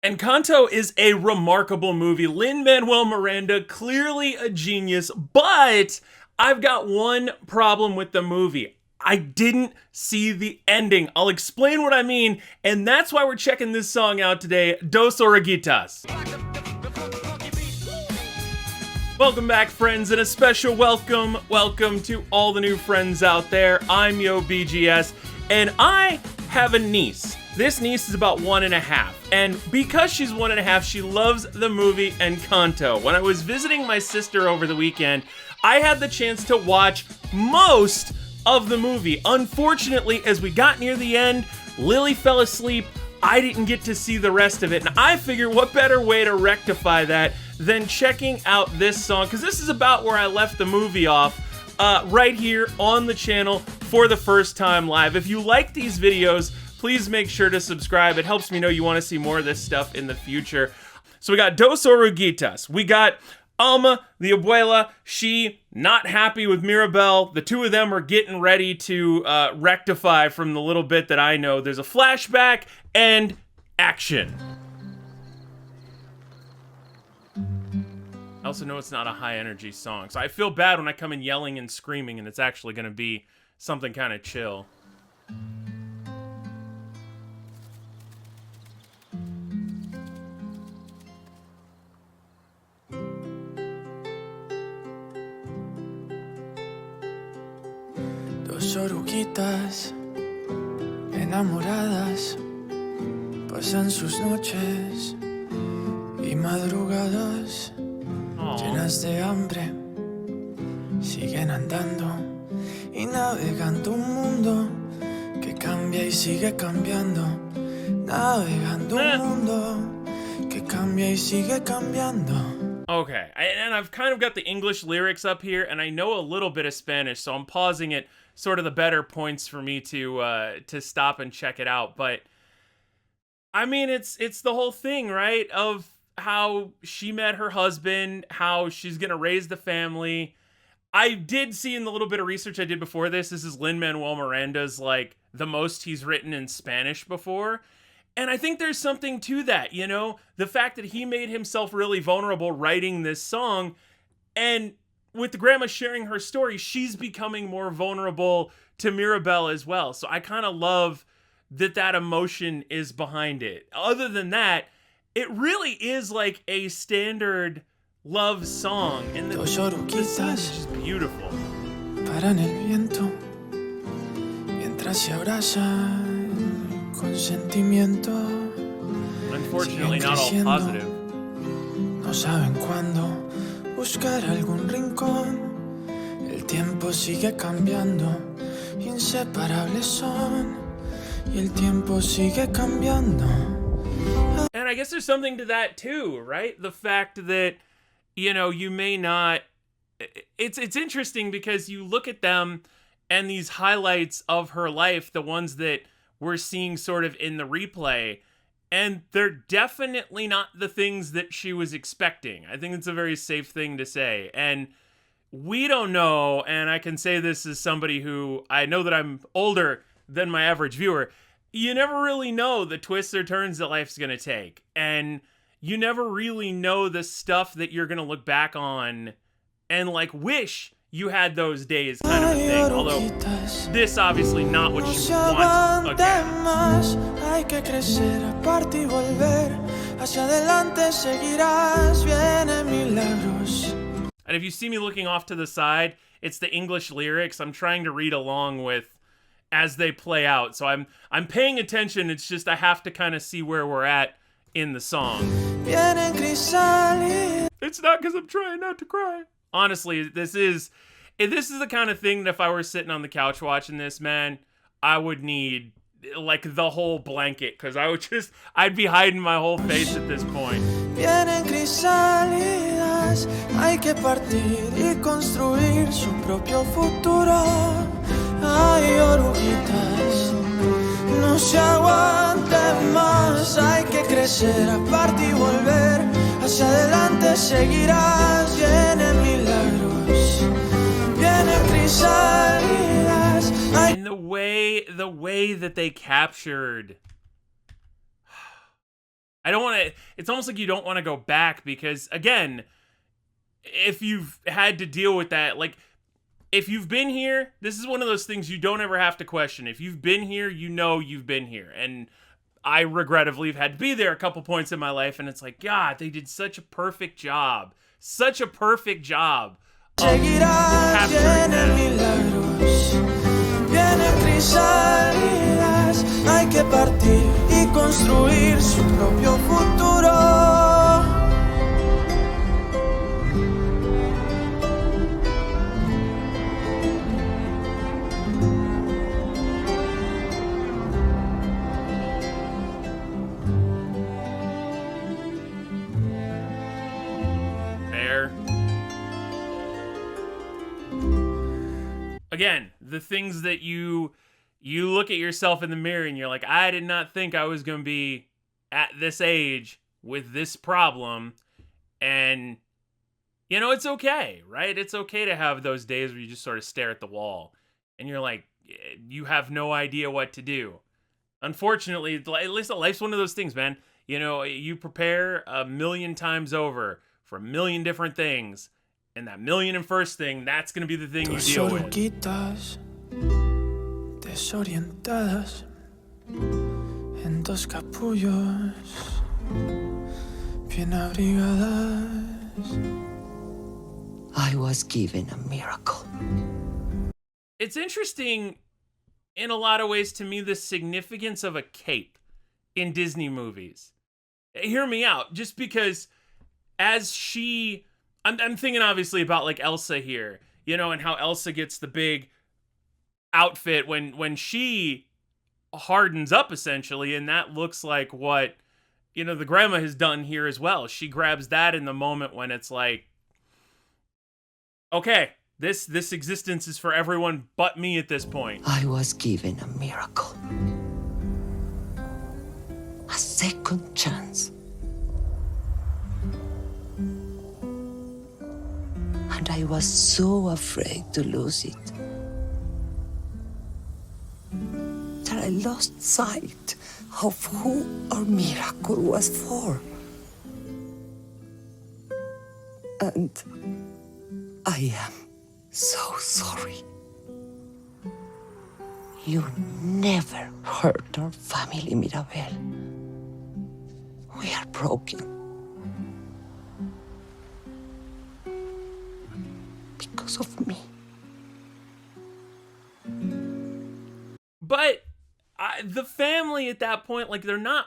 Encanto is a remarkable movie. Lin-Manuel Miranda, clearly a genius, but I've got one problem with the movie. I didn't see the ending. I'll explain what I mean, and that's why we're checking this song out today, Dos Oruguitas. Welcome back, friends, and a special welcome to all the new friends out there. I'm YoBGS, and I have a niece. This niece is about 1.5, and because she's 1.5, she loves the movie Encanto. When I was visiting my sister over the weekend, I had the chance to watch most of the movie. Unfortunately, as we got near the end, Lily fell asleep. I didn't get to see the rest of it, and I figure what better way to rectify that than checking out this song, because this is about where I left the movie off, right here on the channel for the first time live. If you like these videos, please make sure to subscribe. It helps me know you want to see more of this stuff in the future. So we got Dos Oruguitas. We got Alma, the Abuela. She not happy with Mirabel. The two of them are getting ready to rectify from the little bit that I know. There's a flashback and action. I also know it's not a high energy song, so I feel bad when I come in yelling and screaming and it's actually going to be something kind of chill. Dos oruguitas enamoradas pasan sus noches y madrugadas llenas de hambre, siguen andando y navegando un mundo que cambia y sigue cambiando, navegando un mundo que cambia y sigue cambiando. Okay, and I've kind of got the English lyrics up here, and I know a little bit of Spanish, so I'm pausing it, sort of the better points for me to stop and check it out. But I mean, it's the whole thing, right? Of how she met her husband, how she's gonna raise the family. I did see in the little bit of research I did before this is Lin-Manuel Miranda's like the most he's written in Spanish before. And I think there's something to that, you know? The fact that he made himself really vulnerable writing this song, and with the grandma sharing her story, she's becoming more vulnerable to Mirabel as well. So I kind of love that emotion is behind it. Other than that, it really is like a standard love song, and the song is just beautiful. Paran el viento mientras se abrazan. Unfortunately, not all positive. No saben cuándo buscar algún rincón. El tiempo sigue cambiando, inseparables son, y el tiempo sigue cambiando. And I guess there's something to that too, right? The fact that, you know, you may not. It's interesting because you look at them and these highlights of her life, the ones that we're seeing sort of in the replay, and they're definitely not the things that she was expecting. I think it's a very safe thing to say. And we don't know, and I can say this as somebody who, I know that I'm older than my average viewer, you never really know the twists or turns that life's gonna take. And you never really know the stuff that you're gonna look back on and like wish you had those days, kind of a thing. Although this obviously not what you want again. Hay que crecer, aparte y volver. Hacia adelante seguirás, vienen milagros. And if you see me looking off to the side, it's the English lyrics. I'm trying to read along with as they play out. So I'm paying attention. It's just I have to kind of see where we're at in the song. It's not because I'm trying not to cry. Honestly, this is the kind of thing that if I were sitting on the couch watching this, man, I would need like the whole blanket, because I'd be hiding my whole face at this point. Vienen crisálidas, hay que partir y construir su propio futuro. Hay oruguitas, no se aguanten más, hay que crecer, aparte y volver. Hacia adelante seguirás, vienen milagros, vienen crisálidas. And the way that they captured I don't want to, it's almost like you don't want to go back because, again, if you've had to deal with that, like, if you've been here, this is one of those things you don't ever have to question. If you've been here, you know you've been here. And I regrettably have had to be there a couple points in my life, and it's like, God, they did such a perfect job. Such a perfect job of capturing that. Vienen crisálidas, hay que partir y construir su propio futuro. Again, the things that you look at yourself in the mirror and you're like, I did not think I was going to be at this age with this problem. And, you know, it's okay, right? It's okay to have those days where you just sort of stare at the wall and you're like, you have no idea what to do. Unfortunately, at least life's one of those things, man. You know, you prepare a million times over for a million different things. And that million and first thing, that's going to be the thing you deal with. Oruguitas, desorientadas, en dos capullos, bien abrigadas. I was given a miracle. It's interesting in a lot of ways to me the significance of a cape in Disney movies. Hear me out, just because as she... I'm thinking obviously about like Elsa here, you know, and how Elsa gets the big outfit when she hardens up essentially, and that looks like what, you know, the grandma has done here as well. She grabs that in the moment when it's like, okay, this existence is for everyone but me at this point. I was given a miracle. A second chance. And I was so afraid to lose it that I lost sight of who our miracle was for. And I am so sorry. You never hurt our family, Mirabel. We are broken. Because of me. But the family at that point, like, they're not...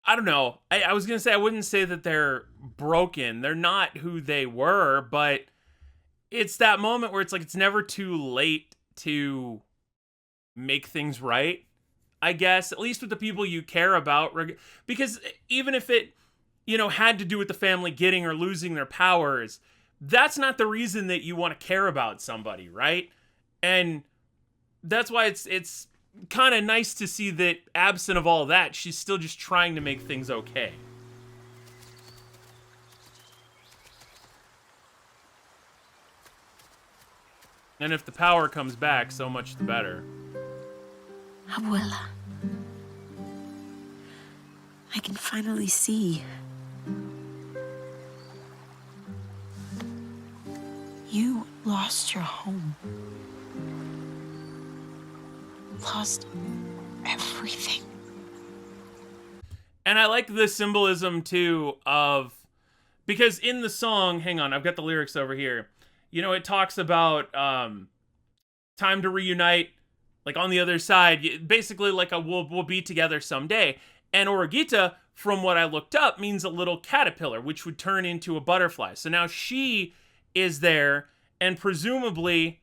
I don't know. I was going to say, I wouldn't say that they're broken. They're not who they were, but it's that moment where it's like, it's never too late to make things right, I guess. At least with the people you care about. Because even if it, you know, had to do with the family getting or losing their powers, that's not the reason that you want to care about somebody, right? And that's why it's kind of nice to see that absent of all that, she's still just trying to make things okay. And if the power comes back, so much the better. Abuela, I can finally see. You lost your home. Lost everything. And I like the symbolism, too, of... Because in the song... Hang on, I've got the lyrics over here. You know, it talks about time to reunite, like, on the other side. Basically, like, we'll be together someday. And Oruguita, from what I looked up, means a little caterpillar, which would turn into a butterfly. So now she is there, and presumably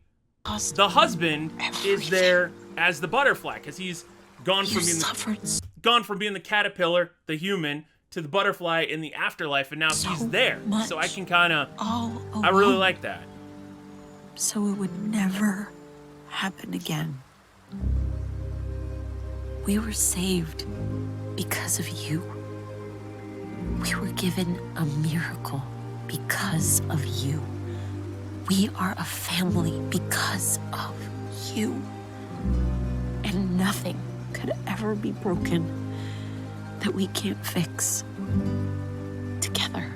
the husband is there as the butterfly, because he's gone from being the caterpillar, the human, to the butterfly in the afterlife, and now he's there. So I can kind of, I really like that. So it would never happen again. We were saved because of you. We were given a miracle because of you. We are a family because of you. And nothing could ever be broken that we can't fix together.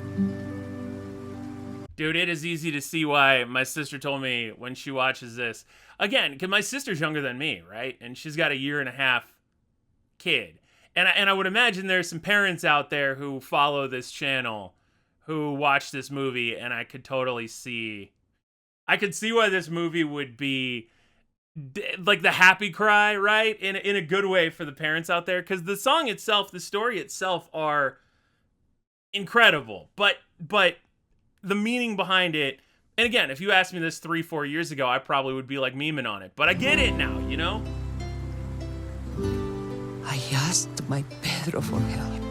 Dude, it is easy to see why my sister told me when she watches this. Again, because my sister's younger than me, right? And she's got a 1.5-year kid. And I would imagine there's some parents out there who follow this channel who watch this movie, and I could totally see... I could see why this movie would be like the happy cry, right? In a good way for the parents out there. Because the song itself, the story itself are incredible. But the meaning behind it, and again, if you asked me this 3-4 years ago, I probably would be like memeing on it. But I get it now, you know? I asked my Pedro for help.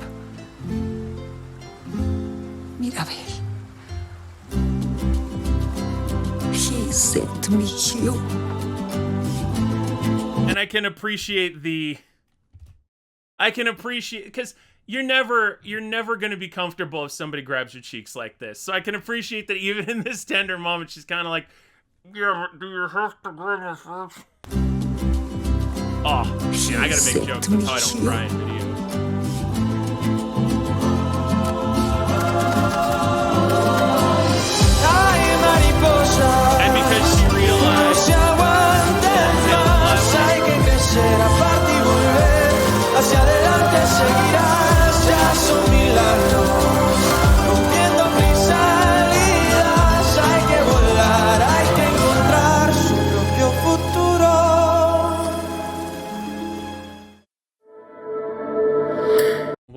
Mirabel. He sent me you. And I can appreciate because you're never going to be comfortable if somebody grabs your cheeks like this. So I can appreciate that even in this tender moment, she's kind of like, yeah, do you have to grab my face? Oh, yeah, I gotta make jokes. That's how I don't cry in videos. And because she realized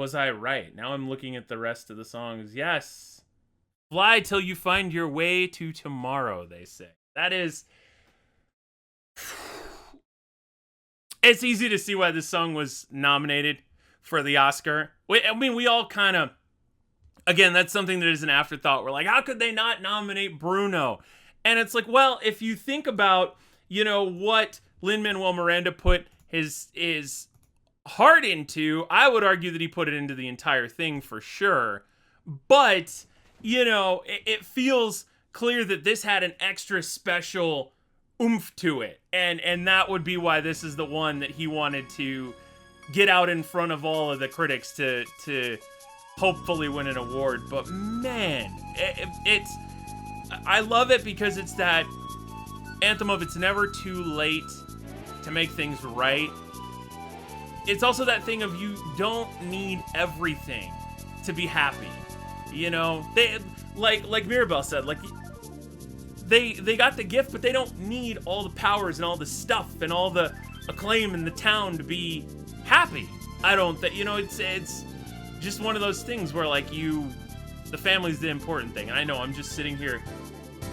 was I right? Now I'm looking at the rest of the songs. Yes. Fly till you find your way to tomorrow, they say. That is... It's easy to see why this song was nominated for the Oscar. I mean, we all kind of... Again, that's something that is an afterthought. We're like, how could they not nominate Bruno? And it's like, well, if you think about, you know, what Lin-Manuel Miranda put his heart into, I would argue that he put it into the entire thing for sure. But, you know, it feels clear that this had an extra special oomph to it. And that would be why this is the one that he wanted to get out in front of all of the critics to hopefully win an award. But man, it's I love it because it's that anthem of it's never too late to make things right. It's also that thing of you don't need everything to be happy. You know, they like Mirabel said, like they got the gift, but they don't need all the powers and all the stuff and all the acclaim in the town to be happy. I don't think, you know, it's just one of those things where like the family's the important thing. And I know I'm just sitting here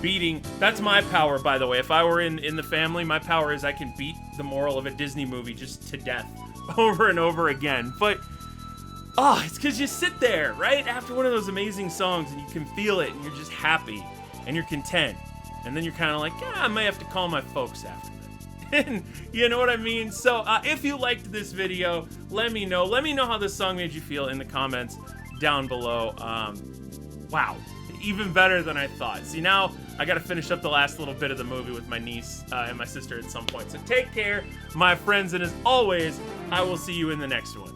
beating, that's my power, by the way. If I were in the family, my power is I can beat the moral of a Disney movie just to death over and over again. But it's because you sit there, right, after one of those amazing songs and you can feel it and you're just happy and you're content. And then you're kind of like, I may have to call my folks after this. And you know what I mean? So if you liked this video, let me know. Let me know how this song made you feel in the comments down below. Wow, even better than I thought. See, now I got to finish up the last little bit of the movie with my niece and my sister at some point. So take care, my friends, and as always, I will see you in the next one.